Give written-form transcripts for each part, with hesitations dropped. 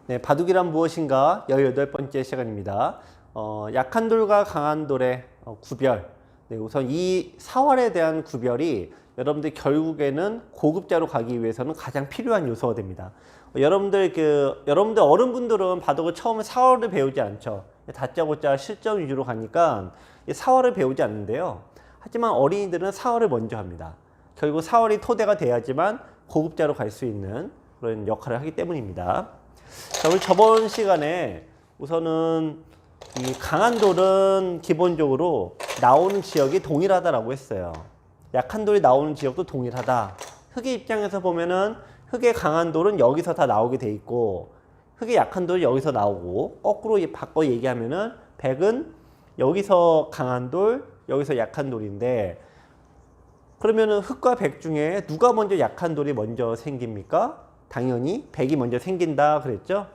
네, 바둑이란 무엇인가 18번째 시간입니다. 약한 돌과 강한 돌의 구별. 네, 우선 이 사활에 대한 구별이 여러분들 결국에는 고급자로 가기 위해서는 가장 필요한 요소가 됩니다. 여러분들 어른분들은 바둑을 처음에 사활을 배우지 않죠. 다짜고짜 실전 위주로 가니까 사활을 배우지 않는데요. 하지만 어린이들은 사활을 먼저 합니다. 결국 사활이 토대가 돼야지만 고급자로 갈 수 있는 그런 역할을 하기 때문입니다. 자, 우리 저번 시간에 우선은 이 강한 돌은 기본적으로 나오는 지역이 동일하다라고 했어요. 약한 돌이 나오는 지역도 동일하다. 흙의 입장에서 보면은 흙의 강한 돌은 여기서 다 나오게 돼 있고 흙의 약한 돌이 여기서 나오고 거꾸로 바꿔 얘기하면은 백은 여기서 강한 돌, 여기서 약한 돌인데 그러면은 흙과 백 중에 누가 먼저 약한 돌이 먼저 생깁니까? 당연히 백이 먼저 생긴다 그랬죠.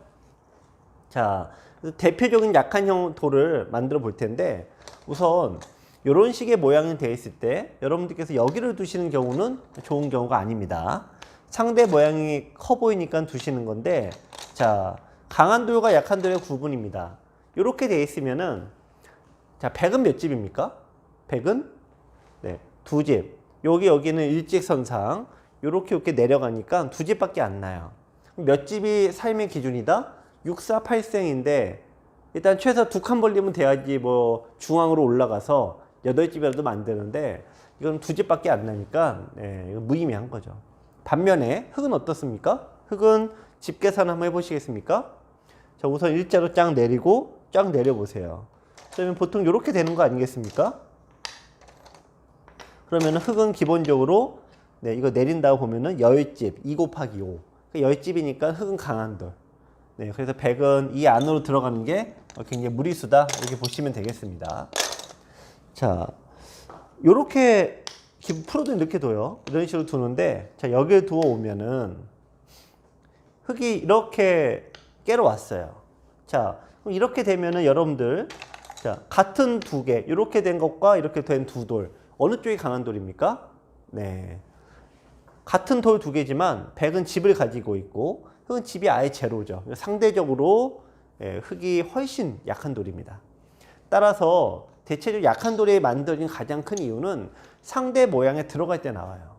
자, 대표적인 약한형 돌을 만들어 볼 텐데 우선 이런 식의 모양이 되어 있을 때 여러분들께서 여기를 두시는 경우는 좋은 경우가 아닙니다. 상대 모양이 커 보이니까 두시는 건데 자, 강한 돌과 약한 돌의 구분입니다. 이렇게 되어 있으면은 자, 백은 몇 집입니까? 백은 네, 두 집. 여기는 일직선상 이렇게 내려가니까 두 집밖에 안 나요. 몇 집이 삶의 기준이다? 6, 4, 8생인데 일단 최소 두 칸 벌리면 돼야지 뭐 중앙으로 올라가서 8집이라도 만드는데 이건 두 집밖에 안 나니까 이건 무의미한 거죠. 반면에 흙은 어떻습니까? 흙은 집 계산 한번 해보시겠습니까? 자, 우선 일자로 쫙 내리고 쫙 내려보세요. 그러면 보통 이렇게 되는 거 아니겠습니까? 그러면 흙은 기본적으로 이거 내린다고 보면은 10집 2 곱하기 5 10집이니까 흙은 강한 돌. 네, 그래서 백은 이 안으로 들어가는 게 굉장히 무리수다 이렇게 보시면 되겠습니다. 자, 요렇게 풀어도 이렇게 둬요. 이런 식으로 두는데 자, 여기에 두어 오면은 흙이 이렇게 깨러 왔어요. 자, 그럼 이렇게 되면은 여러분들 자, 같은 두 개 이렇게 된 것과 이렇게 된 두 돌 어느 쪽이 강한 돌입니까? 네. 같은 돌 두 개지만 백은 집을 가지고 있고 흙은 집이 아예 제로죠. 상대적으로 흙이 훨씬 약한 돌입니다. 따라서 대체적으로 약한 돌이 만들어진 가장 큰 이유는 상대 모양에 들어갈 때 나와요.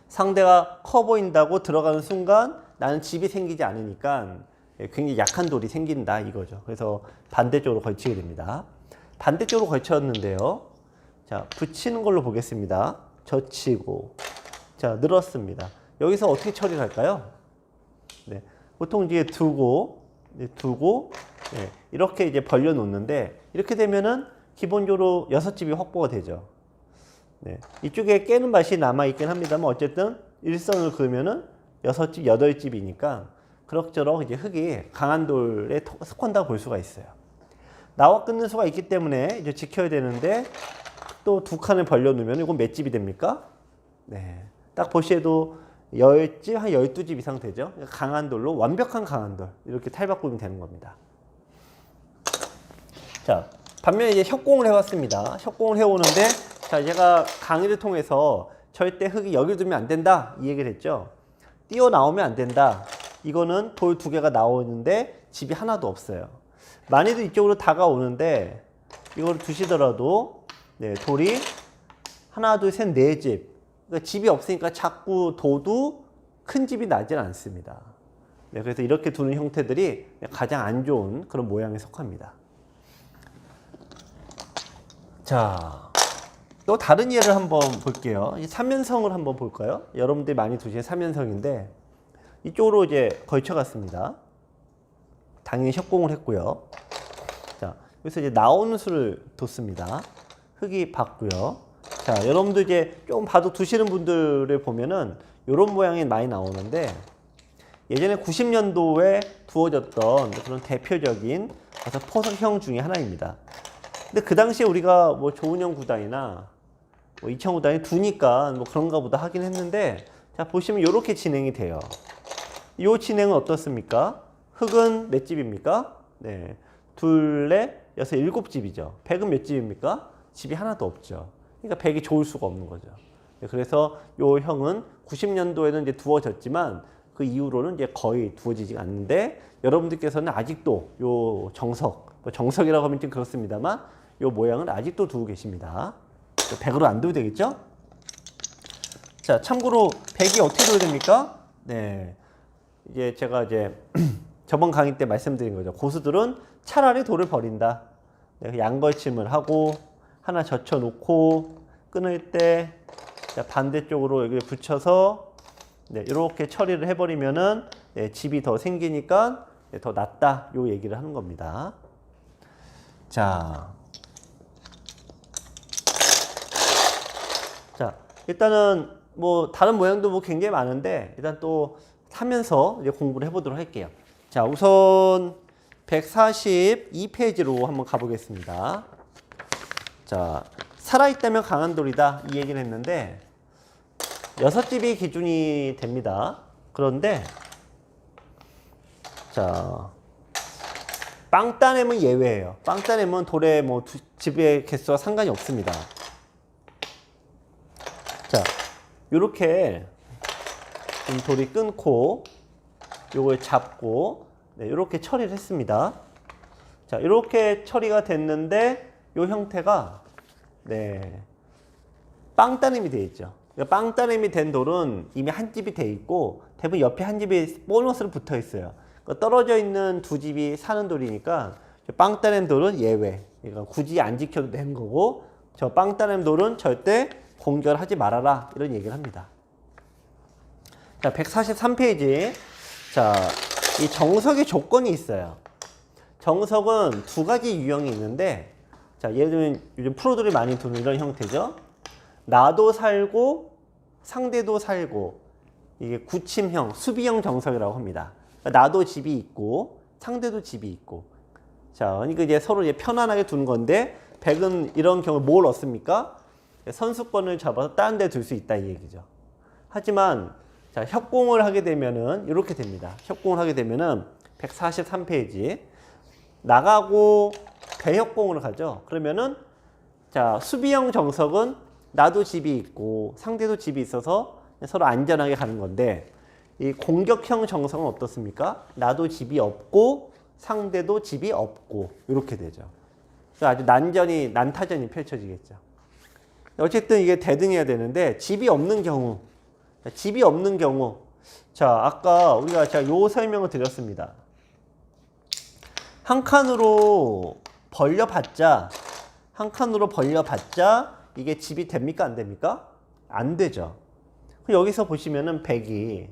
상대가 커 보인다고 들어가는 순간 나는 집이 생기지 않으니까 굉장히 약한 돌이 생긴다 이거죠. 그래서 반대쪽으로 걸치게 됩니다. 반대쪽으로 걸쳤는데요. 자, 붙이는 걸로 보겠습니다. 젖히고 자, 늘었습니다. 여기서 어떻게 처리를 할까요? 네, 보통 이제 두고 이렇게 이제 벌려 놓는데 이렇게 되면은 기본적으로 6집이 확보가 되죠. 네, 이쪽에 깨는 맛이 남아 있긴 합니다만 어쨌든 일선을 그으면은 6집, 8집이니까 그럭저럭 이제 흙이 강한 돌에 속한다고 볼 수가 있어요. 나와 끊는 수가 있기 때문에 이제 지켜야 되는데 또 두 칸을 벌려 놓으면 이건 몇 집이 됩니까? 네, 딱 보시에도 10집, 한 12집 이상 되죠. 강한 돌로 완벽한 강한 돌 이렇게 탈바꾸면 되는 겁니다. 자, 반면에 이제 협공을 해왔습니다. 협공을 해오는데 자, 제가 강의를 통해서 절대 흙이 여기 두면 안 된다 이 얘기를 했죠. 뛰어나오면 안 된다. 이거는 돌 두 개가 나오는데 집이 하나도 없어요. 많이도 이쪽으로 다가오는데 이걸 두시더라도 돌이 하나, 둘, 셋, 네 집. 그러니까 집이 없으니까 자꾸 둬도 큰 집이 나질 않습니다. 그래서 이렇게 두는 형태들이 가장 안 좋은 그런 모양에 속합니다. 자, 또 다른 예를 한번 볼게요. 이 삼연성을 한번 볼까요? 여러분들이 많이 두시는 삼연성인데 이쪽으로 이제 걸쳐갔습니다. 당연히 협공을 했고요. 자, 여기서 이제 나오는 수를 뒀습니다. 흙이 봤고요. 자, 여러분들 이제 좀 바둑 두시는 분들을 보면은 이런 모양이 많이 나오는데 예전에 90년도에 두어졌던 그런 대표적인 포석형 중에 하나입니다. 근데 그 당시에 우리가 뭐 조은영 구단이나 뭐 이창호 구단이 두니까 뭐 그런가 보다 하긴 했는데 자, 보시면 이렇게 진행이 돼요. 이 진행은 어떻습니까? 흙은 몇 집입니까? 네, 둘, 넷, 여섯, 7집이죠. 백은 몇 집입니까? 집이 하나도 없죠. 그러니까 백이 좋을 수가 없는 거죠. 그래서 요 형은 90년도에는 이제 두어졌지만 그 이후로는 이제 거의 두어지지 않는데 여러분들께서는 아직도 요 정석이라고 하면 좀 그렇습니다만 요 모양을 아직도 두고 계십니다. 100으로 안 둬도 되겠죠? 자, 참고로 100이 어떻게 둬야 됩니까? 네. 이제 제가 이제 저번 강의 때 말씀드린 거죠. 고수들은 차라리 돌을 버린다. 네, 양걸침을 하고 하나 젖혀 놓고 끊을 때 반대쪽으로 여기 붙여서 네, 이렇게 처리를 해버리면은 네, 집이 더 생기니까 네, 더 낫다. 요 얘기를 하는 겁니다. 자, 일단은 뭐 다른 모양도 뭐 굉장히 많은데 일단 또 하면서 이제 공부를 해보도록 할게요. 자, 우선 142페이지로 한번 가보겠습니다. 자, 살아있다면 강한 돌이다 이 얘기를 했는데 6집이 기준이 됩니다. 그런데 자, 빵 따내면 예외예요. 빵 따내면 돌의 뭐 집의 개수와 상관이 없습니다. 자, 요렇게 돌이 끊고 요걸 잡고 네, 요렇게 처리를 했습니다. 자, 요렇게 처리가 됐는데 요 형태가 네, 빵 따냄이 되어 있죠. 빵 따냄이 된 돌은 이미 한 집이 돼 있고 대부분 옆에 한 집이 보너스로 붙어 있어요. 떨어져 있는 두 집이 사는 돌이니까 빵 따냄 돌은 예외. 그러니까 굳이 안 지켜도 되는 거고 저 빵 따냄 돌은 절대 공결하지 말아라 이런 얘기를 합니다. 자, 143페이지. 자, 이 정석의 조건이 있어요. 정석은 두 가지 유형이 있는데 자, 예를 들면 요즘 프로들이 많이 두는 이런 형태죠. 나도 살고 상대도 살고 이게 구침형, 수비형 정석이라고 합니다. 그러니까 나도 집이 있고 상대도 집이 있고 자, 그러니까 이제 서로 이제 편안하게 두는 건데 100은 이런 경우 뭘 얻습니까? 선수권을 잡아서 다른 데 둘 수 있다 이 얘기죠. 하지만 자, 협공을 하게 되면은 이렇게 됩니다. 협공을 하게 되면은 143페이지 나가고 대협공으로 가죠. 그러면은 자, 수비형 정석은 나도 집이 있고 상대도 집이 있어서 서로 안전하게 가는 건데 이 공격형 정석은 어떻습니까? 나도 집이 없고 상대도 집이 없고 이렇게 되죠. 그래서 아주 난타전이 펼쳐지겠죠. 어쨌든 이게 대등해야 되는데 집이 없는 경우 자, 아까 우리가 제가 요 설명을 드렸습니다. 한 칸으로 벌려봤자 이게 집이 됩니까? 안 됩니까? 안 되죠. 여기서 보시면은 100이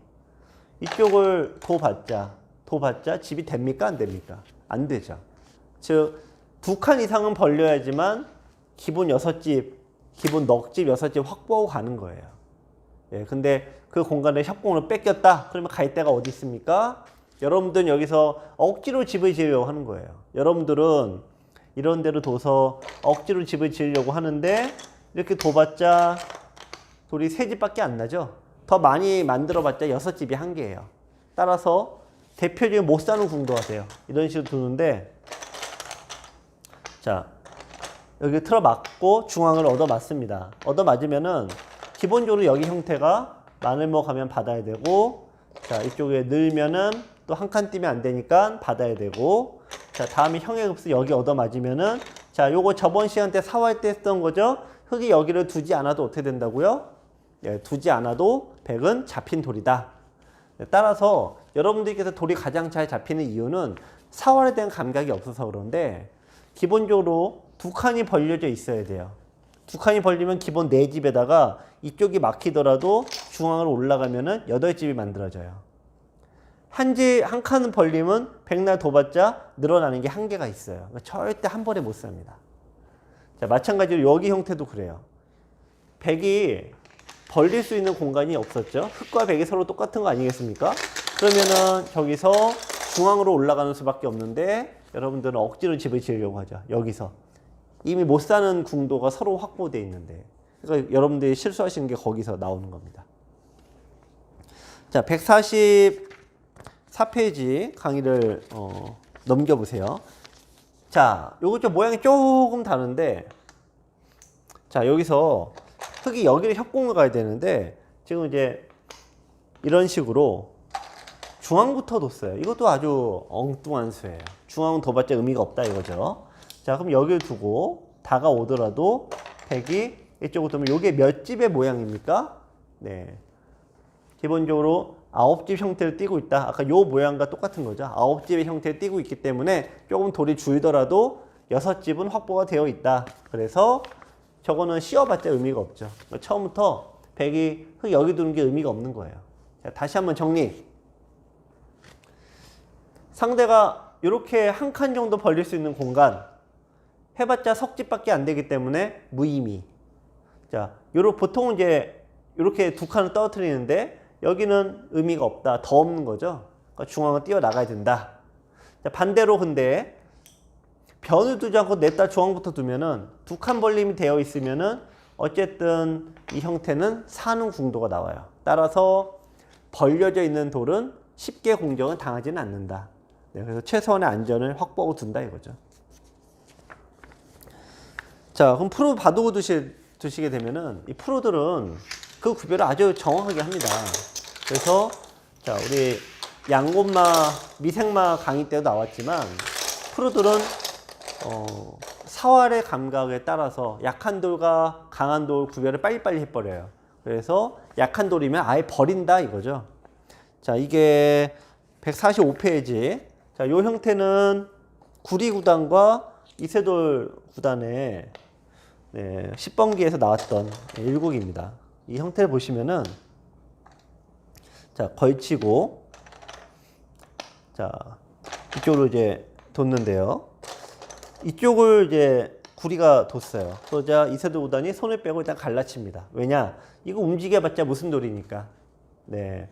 이쪽을 도봤자 집이 됩니까? 안 됩니까? 안 되죠. 즉, 2칸 이상은 벌려야지만 기본 6집, 기본 넉집 6집 확보하고 가는 거예요. 예, 근데 그 공간에 협공을 뺏겼다? 그러면 갈 데가 어디 있습니까? 여러분들은 여기서 억지로 집을 지으려고 하는 거예요. 여러분들은 이런 데로 둬서 억지로 집을 지으려고 하는데 이렇게 둬봤자 돌이 3집밖에 안 나죠. 더 많이 만들어봤자 6집이 한계예요. 따라서 대표적인 못 사는 궁도 하세요. 이런 식으로 두는데 자, 여기 틀어맞고 중앙을 얻어맞습니다. 얻어맞으면은 기본적으로 여기 형태가 마늘모 가면 받아야 되고 자, 이쪽에 넣으면은 또 한 칸 띄면 안 되니까 받아야 되고 자, 다음에 형해급수 여기 얻어맞으면은 자, 요거 저번 시간 때 4화 때 했던 거죠. 흙이 여기를 두지 않아도 어떻게 된다고요? 예, 두지 않아도 100은 잡힌 돌이다. 따라서 여러분들께서 돌이 가장 잘 잡히는 이유는 사활에 대한 감각이 없어서 그런데 기본적으로 2칸이 벌려져 있어야 돼요. 2칸이 벌리면 기본 4집에다가 이쪽이 막히더라도 중앙으로 올라가면은 8집이 만들어져요. 한 칸은 벌리면 백날 둬봤자 늘어나는 게 한계가 있어요. 그러니까 절대 한 번에 못 삽니다. 자, 마찬가지로 여기 형태도 그래요. 100이 벌릴 수 있는 공간이 없었죠. 흙과 100이 서로 똑같은 거 아니겠습니까? 그러면은 저기서 중앙으로 올라가는 수밖에 없는데 여러분들은 억지로 집을 지으려고 하죠. 여기서. 이미 못 사는 궁도가 서로 확보되어 있는데. 그러니까 여러분들이 실수하시는 게 거기서 나오는 겁니다. 자, 144페이지 강의를 넘겨보세요. 자, 요거 좀 모양이 조금 다른데 자, 여기서 흙이 여기를 협공을 가야 되는데 지금 이제 이런 식으로 중앙부터 뒀어요. 이것도 아주 엉뚱한 수예요. 중앙은 둬봤자 의미가 없다 이거죠. 자, 그럼 여기를 두고 다가오더라도 100이 이쪽으로 두면 이게 몇 집의 모양입니까? 네. 기본적으로 9집 형태를 띠고 있다. 아까 요 모양과 똑같은 거죠. 9집의 형태를 띠고 있기 때문에 조금 돌이 줄더라도 6집은 확보가 되어 있다. 그래서 저거는 씌워봤자 의미가 없죠. 처음부터 100이 여기 두는 게 의미가 없는 거예요. 자, 다시 한번 정리. 상대가 이렇게 한 칸 정도 벌릴 수 있는 공간 해봤자 석집밖에 안 되기 때문에 무의미. 자, 보통은 이제 이렇게 두 칸을 떨어뜨리는데 여기는 의미가 없다. 더 없는 거죠. 그러니까 중앙을 뛰어나가야 된다. 자, 반대로 근데 변을 두지 않고 냈다 중앙부터 두면은 두 칸 벌림이 되어 있으면은 어쨌든 이 형태는 사는 궁도가 나와요. 따라서 벌려져 있는 돌은 쉽게 공격을 당하지는 않는다. 네, 그래서 최소한의 안전을 확보하고 둔다 이거죠. 자, 그럼 프로 바둑을 두시게 되면은 이 프로들은 그 구별을 아주 정확하게 합니다. 그래서 자, 우리 양곤마, 미생마 강의 때도 나왔지만 프로들은 사활의 감각에 따라서 약한 돌과 강한 돌 구별을 빨리빨리 해버려요. 그래서 약한 돌이면 아예 버린다 이거죠. 자, 이게 145페이지. 자, 요 형태는 구리구단과 이세돌 구단의 10번기에서 나왔던 일국입니다. 이 형태를 보시면은 자, 걸치고 자, 이쪽으로 이제 뒀는데요. 이쪽을 이제 구리가 뒀어요. 그러자 이세돌 구단이 손을 빼고 일단 갈라칩니다. 왜냐? 이거 움직여봤자 무슨 돌이니까. 네.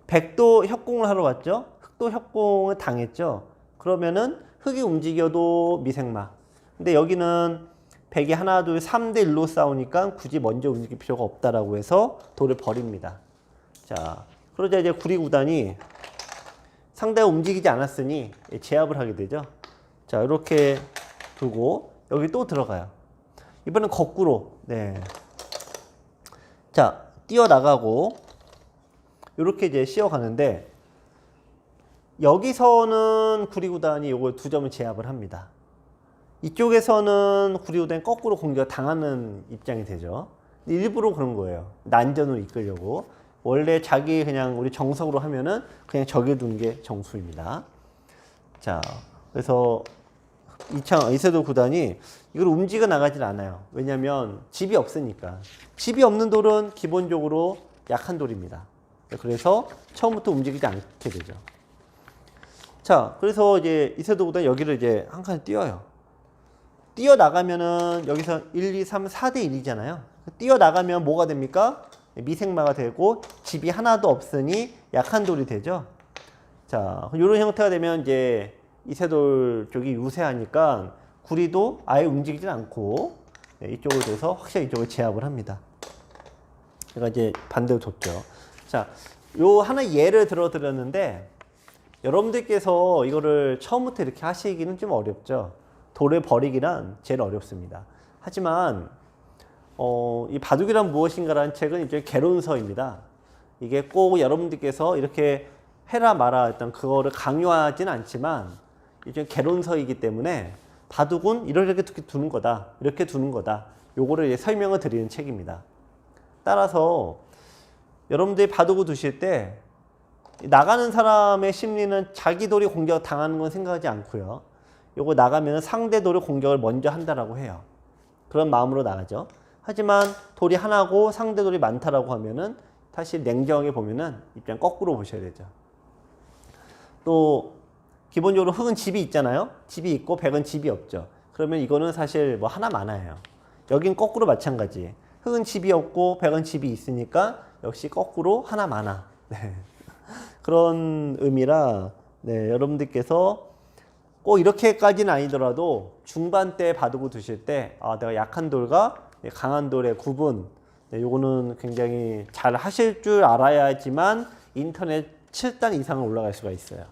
백도 협공을 하러 왔죠. 흑도 협공을 당했죠. 그러면은 흑이 움직여도 미생마. 근데 여기는 백이 하나, 둘, 3대 1로 싸우니까 굳이 먼저 움직일 필요가 없다라고 해서 돌을 버립니다. 자, 그러자 이제 구리구단이 상대가 움직이지 않았으니 제압을 하게 되죠. 자, 이렇게 두고 여기 또 들어가요. 이번엔 거꾸로. 네. 자, 뛰어나가고 이렇게 이제 씌어가는데 여기서는 구리구단이 이걸 두 점을 제압을 합니다. 이쪽에서는 구리구단이 거꾸로 공격 당하는 입장이 되죠. 일부러 그런 거예요. 난전으로 이끌려고. 원래 자기 그냥 우리 정석으로 하면은 그냥 저기 두는 게 정수입니다. 자, 그래서 이세돌 구단이 이걸 움직여 나가질 않아요. 왜냐면 집이 없으니까. 집이 없는 돌은 기본적으로 약한 돌입니다. 그래서 처음부터 움직이지 않게 되죠. 자, 그래서 이제 이세돌 구단이 여기를 이제 한 칸을 띄어요. 뛰어나가면은 여기서 1, 2, 3, 4대 1이잖아요. 뛰어나가면 뭐가 됩니까? 미생마가 되고 집이 하나도 없으니 약한 돌이 되죠. 자, 이런 형태가 되면 이제 이세돌 쪽이 유세하니까 구리도 아예 움직이지 않고 이쪽으로 돼서 확실히 이쪽을 제압을 합니다. 그러니까 이제 반대로 뒀죠. 자, 요 하나 예를 들어드렸는데 여러분들께서 이거를 처음부터 이렇게 하시기는 좀 어렵죠. 돌을 버리기란 제일 어렵습니다. 하지만 이 바둑이란 무엇인가라는 책은 일종의 개론서입니다. 이게 꼭 여러분들께서 이렇게 해라 마라 일단 그거를 강요하진 않지만 일종의 개론서이기 때문에 바둑은 이렇게 두는 거다. 이렇게 두는 거다. 요거를 이제 설명을 드리는 책입니다. 따라서 여러분들이 바둑을 두실 때 나가는 사람의 심리는 자기 돌이 공격 당하는 건 생각하지 않고요. 요거 나가면 상대 돌의 공격을 먼저 한다라고 해요. 그런 마음으로 나가죠. 하지만 돌이 하나고 상대 돌이 많다라고 하면은 사실 냉정하게 보면은 입장 거꾸로 보셔야 되죠. 또 기본적으로 흑은 집이 있잖아요. 집이 있고 백은 집이 없죠. 그러면 이거는 사실 뭐 하나 많아요. 여긴 거꾸로 마찬가지. 흑은 집이 없고 백은 집이 있으니까 역시 거꾸로 하나 많아. 네. 그런 의미라 여러분들께서 꼭 이렇게까지는 아니더라도 중반 때 바둑을 두실 때 내가 약한 돌과 강한 돌의 구분 요거는 굉장히 잘 하실 줄 알아야지만 인터넷 7단 이상을 올라갈 수가 있어요.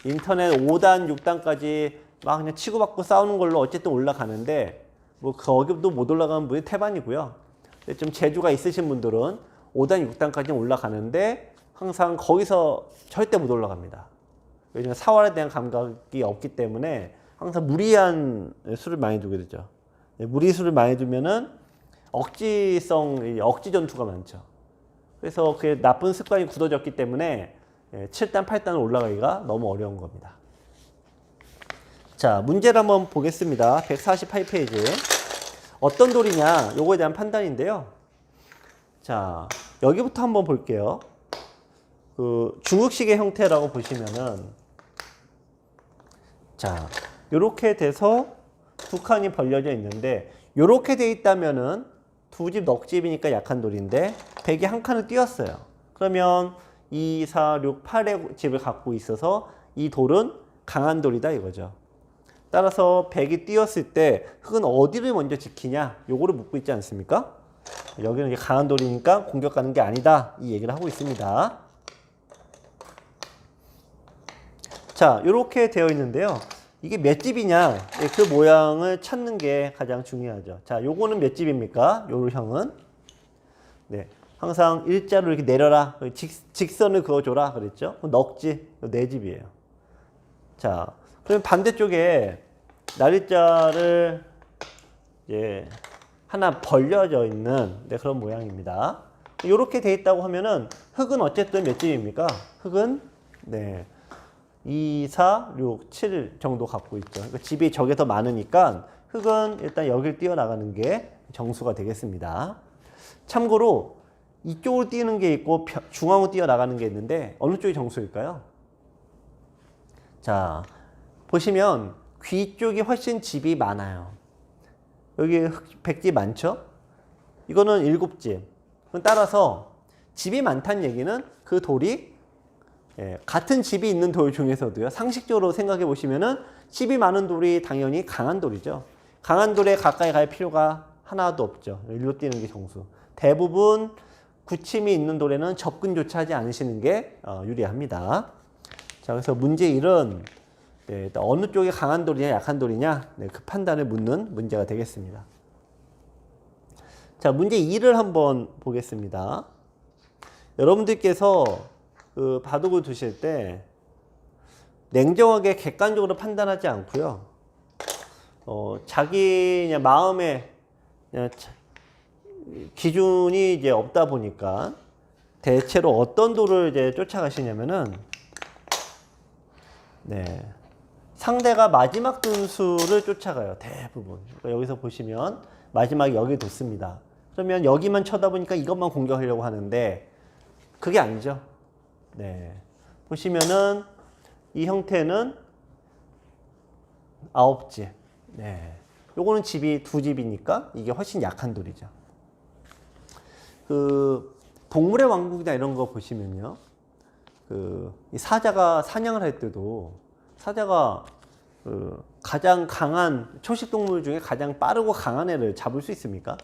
인터넷 5단, 6단까지 막 그냥 치고받고 싸우는 걸로 어쨌든 올라가는데 뭐 거기도 못 올라가는 분이 태반이고요. 좀 재주가 있으신 분들은 5단, 6단까지는 올라가는데 항상 거기서 절대 못 올라갑니다. 왜냐면 사활에 대한 감각이 없기 때문에 항상 무리한 수를 많이 두게 되죠. 무리수를 많이 두면은 억지 전투가 많죠. 그래서 그게 나쁜 습관이 굳어졌기 때문에 7단, 8단을 올라가기가 너무 어려운 겁니다. 자, 문제를 한번 보겠습니다. 148페이지. 어떤 돌이냐, 요거에 대한 판단인데요. 자, 여기부터 한번 볼게요. 그 중국식의 형태라고 보시면은, 자, 요렇게 돼서 두 칸이 벌려져 있는데, 요렇게 돼 있다면은 두 집 넉집이니까 약한 돌인데 100이 한 칸을 띄었어요. 그러면 2, 4, 6, 8의 집을 갖고 있어서 이 돌은 강한 돌이다 이거죠. 따라서 100이 띄었을 때 흙은 어디를 먼저 지키냐? 요거를 묻고 있지 않습니까? 여기는 이제 강한 돌이니까 공격하는 게 아니다. 이 얘기를 하고 있습니다. 자, 요렇게 되어 있는데요. 이게 몇 집이냐? 그 모양을 찾는 게 가장 중요하죠. 자, 요거는 몇 집입니까? 요 형은. 네. 항상 일자로 이렇게 내려라. 직선을 그어줘라. 그랬죠? 넉지. 네 집이에요. 자, 그러면 반대쪽에 날일자를 이제 하나 벌려져 있는 그런 모양입니다. 이렇게 돼 있다고 하면은 흙은 어쨌든 몇 집입니까? 흙은 네. 2, 4, 6, 7 정도 갖고 있죠. 그러니까 집이 저게 더 많으니까 흙은 일단 여길 뛰어나가는 게 정수가 되겠습니다. 참고로 이쪽으로 뛰는 게 있고 중앙으로 뛰어나가는 게 있는데 어느 쪽이 정수일까요? 자, 보시면 귀 쪽이 훨씬 집이 많아요. 여기 백집 많죠? 이거는 7집. 따라서 집이 많다는 얘기는 그 돌이 같은 집이 있는 돌 중에서도요, 상식적으로 생각해 보시면은 집이 많은 돌이 당연히 강한 돌이죠. 강한 돌에 가까이 갈 필요가 하나도 없죠. 일로 뛰는 게 정수. 대부분 굳힘이 있는 돌에는 접근조차 하지 않으시는 게 유리합니다. 자, 그래서 문제 1은 어느 쪽이 강한 돌이냐 약한 돌이냐 그 판단을 묻는 문제가 되겠습니다. 자, 문제 2를 한번 보겠습니다. 여러분들께서 그 바둑을 두실 때 냉정하게 객관적으로 판단하지 않고요. 자기 그냥 마음의 그냥 기준이 이제 없다 보니까 대체로 어떤 돌을 이제 쫓아가시냐면은 네. 상대가 마지막 둔 수를 쫓아가요. 대부분. 그러니까 여기서 보시면 마지막에 여기 뒀습니다. 그러면 여기만 쳐다보니까 이것만 공격하려고 하는데 그게 아니죠. 네. 보시면은 이 형태는 9집. 네. 요거는 집이 2집이니까 이게 훨씬 약한 돌이죠. 그 동물의 왕국이나 이런 거 보시면요. 이 사자가 사냥을 할 때도 사자가 가장 강한 초식 동물 중에 가장 빠르고 강한 애를 잡을 수 있습니까?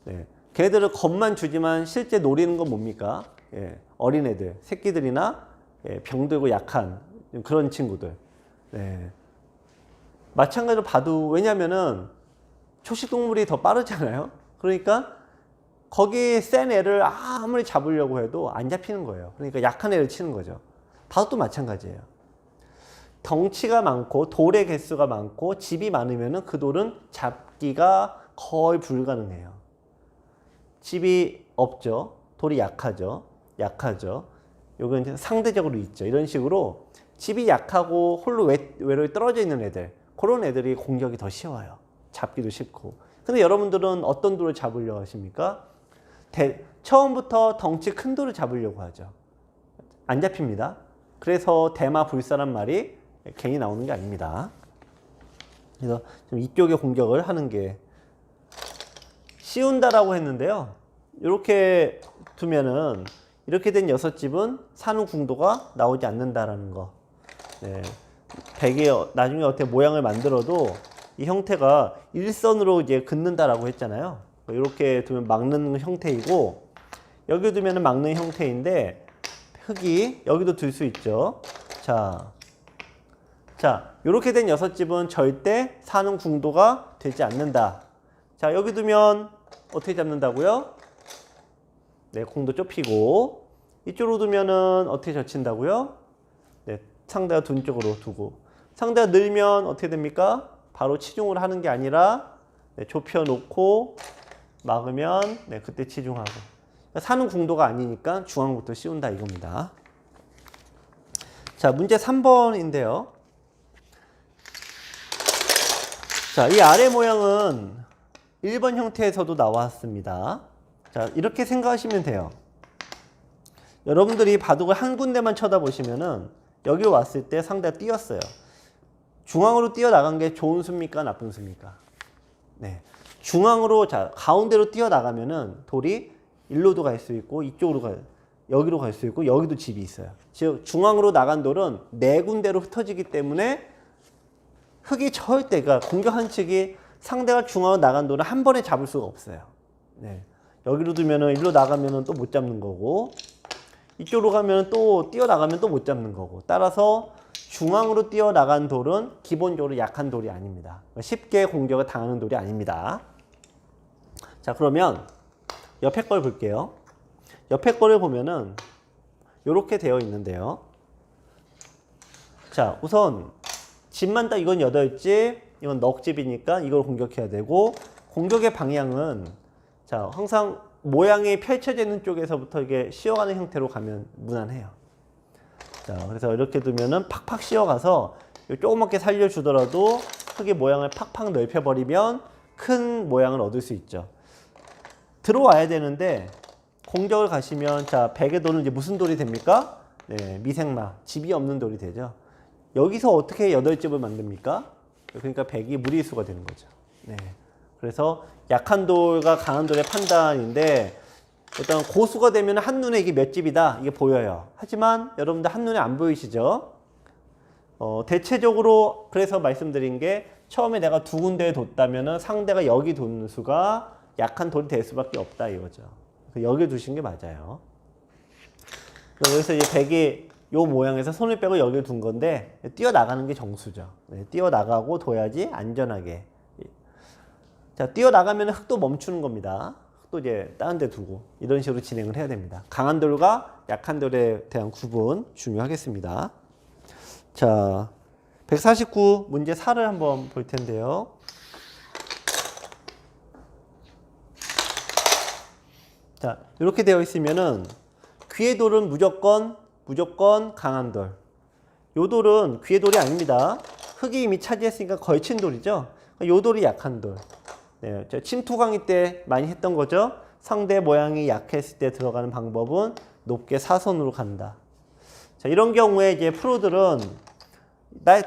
네. 걔들을 겁만 주지만 실제 노리는 건 뭡니까? 예, 어린애들, 새끼들이나 병들고 약한 그런 친구들. 네. 마찬가지로 봐도 왜냐면은 초식 동물이 더 빠르잖아요. 그러니까 거기 센 애를 아무리 잡으려고 해도 안 잡히는 거예요. 그러니까 약한 애를 치는 거죠. 바둑도 마찬가지예요. 덩치가 많고 돌의 개수가 많고 집이 많으면은 그 돌은 잡기가 거의 불가능해요. 집이 없죠. 돌이 약하죠. 요건 상대적으로 있죠. 이런 식으로 집이 약하고 홀로 외로이 떨어져 있는 애들, 그런 애들이 공격이 더 쉬워요. 잡기도 쉽고. 근데 여러분들은 어떤 돌을 잡으려고 하십니까? 처음부터 덩치 큰 돌을 잡으려고 하죠. 안 잡힙니다. 그래서 대마 불사란 말이 괜히 나오는 게 아닙니다. 그래서 좀 이쪽에 공격을 하는 게 쉬운다라고 했는데요. 이렇게 두면은 이렇게 된 6집은 산후 궁도가 나오지 않는다라는 거. 네. 백이 나중에 어떻게 모양을 만들어도 이 형태가 일선으로 이제 긋는다라고 했잖아요. 이렇게 두면 막는 형태이고 여기 두면 막는 형태인데 흙이 여기도 둘 수 있죠. 자, 이렇게 된 6집은 절대 산후 궁도가 되지 않는다. 자, 여기 두면 어떻게 잡는다고요? 네, 공도 좁히고 이쪽으로 두면은 어떻게 젖힌다고요? 네, 상대가 둔 쪽으로 두고. 상대가 늘면 어떻게 됩니까? 바로 치중을 하는 게 아니라 네, 좁혀놓고 막으면 네, 그때 치중하고. 사는 궁도가 아니니까 중앙부터 씌운다 이겁니다. 자, 문제 3번인데요. 자, 이 아래 모양은 1번 형태에서도 나왔습니다. 자, 이렇게 생각하시면 돼요. 여러분들이 바둑을 한 군데만 쳐다보시면은 여기 왔을 때 상대가 뛰었어요. 중앙으로 뛰어나간 게 좋은 수입니까? 나쁜 수입니까? 네. 중앙으로, 자, 가운데로 뛰어나가면은 돌이 일로도 갈 수 있고, 여기로 갈 수 있고, 여기도 집이 있어요. 즉, 중앙으로 나간 돌은 네 군데로 흩어지기 때문에 흙이 절대, 그러니까 공격한 측이 상대가 중앙으로 나간 돌을 한 번에 잡을 수가 없어요. 네. 여기로 두면은, 일로 나가면은 또 못 잡는 거고, 이쪽으로 가면 또 뛰어나가면 또 못 잡는 거고. 따라서 중앙으로 뛰어나간 돌은 기본적으로 약한 돌이 아닙니다. 쉽게 공격을 당하는 돌이 아닙니다. 자, 그러면 옆에 걸 볼게요. 옆에 거를 보면은 이렇게 되어 있는데요. 자, 우선 집만 딱 이건 8집, 이건 넉집이니까 이걸 공격해야 되고, 공격의 방향은 자, 항상 모양이 펼쳐져 있는 쪽에서부터 이게 씌어가는 형태로 가면 무난해요. 자, 그래서 이렇게 두면은 팍팍 씌어가서 조그맣게 살려주더라도 흙의 모양을 팍팍 넓혀버리면 큰 모양을 얻을 수 있죠. 들어와야 되는데 공격을 가시면 자, 백의 돌은 이제 무슨 돌이 됩니까? 네, 미생마, 집이 없는 돌이 되죠. 여기서 어떻게 8집을 만듭니까? 그러니까 백이 무리수가 되는 거죠. 네. 그래서 약한 돌과 강한 돌의 판단인데 일단 고수가 되면 한눈에 이게 몇 집이다 이게 보여요. 하지만 여러분들 한눈에 안 보이시죠? 대체적으로 그래서 말씀드린 게 처음에 내가 두 군데에 뒀다면 상대가 여기 두는 수가 약한 돌이 될 수밖에 없다 이거죠. 여기 두신 게 맞아요. 그래서 이제 백이 요 모양에서 손을 빼고 여기 둔 건데 뛰어나가는 게 정수죠. 네, 뛰어나가고 둬야지 안전하게. 자, 뛰어나가면 흙도 멈추는 겁니다. 흙도 이제 다른 데 두고 이런 식으로 진행을 해야 됩니다. 강한 돌과 약한 돌에 대한 구분 중요하겠습니다. 자, 149 문제 4를 한번 볼 텐데요. 자, 이렇게 되어 있으면은 귀의 돌은 무조건 강한 돌. 요 돌은 귀의 돌이 아닙니다. 흙이 이미 차지했으니까 걸친 돌이죠. 요 돌이 약한 돌. 네, 침투 강의 때 많이 했던 거죠. 상대 모양이 약했을 때 들어가는 방법은 높게 사선으로 간다. 자, 이런 경우에 이제 프로들은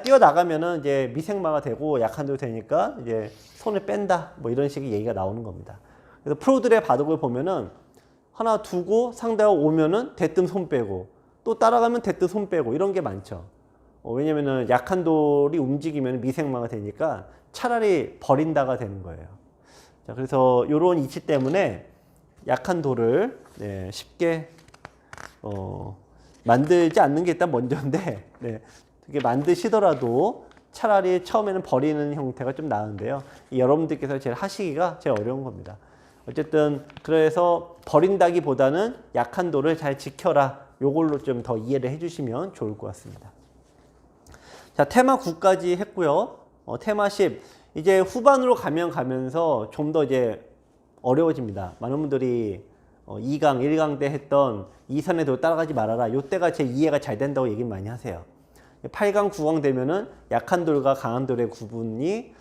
뛰어나가면은 이제 미생마가 되고 약한 돌이 되니까 이제 손을 뺀다. 뭐 이런 식의 얘기가 나오는 겁니다. 그래서 프로들의 바둑을 보면은 하나 두고 상대가 오면은 대뜸 손 빼고 또 따라가면 대뜸 손 빼고 이런 게 많죠. 왜냐면은 약한 돌이 움직이면 미생마가 되니까 차라리 버린다가 되는 거예요. 자, 그래서 이런 이치 때문에 약한 돌을 네, 쉽게 만들지 않는 게 일단 먼저인데 네, 그게 만드시더라도 차라리 처음에는 버리는 형태가 좀 나은데요. 여러분들께서 제일 하시기가 제일 어려운 겁니다. 어쨌든 그래서 버린다기보다는 약한 돌을 잘 지켜라. 요걸로 좀 더 이해를 해주시면 좋을 것 같습니다. 자, 테마 9까지 했고요. 테마 10 이제 후반으로 가면서 좀 더 이제 어려워집니다. 많은 분들이 2강, 1강 때 했던 이선의 돌 따라가지 말아라. 요때가 제 이해가 잘 된다고 얘기 많이 하세요. 8강, 9강 되면은 약한 돌과 강한 돌의 구분이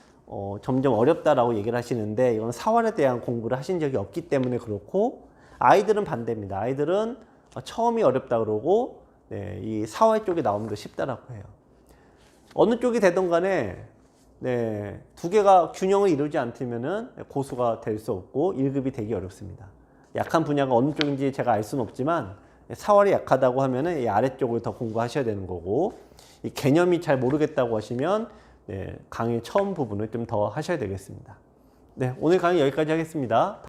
점점 어렵다라고 얘기를 하시는데 이건 사활에 대한 공부를 하신 적이 없기 때문에 그렇고 아이들은 반대입니다. 아이들은 처음이 어렵다 그러고 네, 이 사활 쪽에 나오면 더 쉽다라고 해요. 어느 쪽이 되든 간에 네, 두 개가 균형을 이루지 않으면은 고수가 될 수 없고 1급이 되기 어렵습니다. 약한 분야가 어느 쪽인지 제가 알 수는 없지만 사활이 약하다고 하면은 이 아래쪽을 더 공부하셔야 되는 거고 이 개념이 잘 모르겠다고 하시면 네, 강의 처음 부분을 좀 더 하셔야 되겠습니다. 네, 오늘 강의 여기까지 하겠습니다.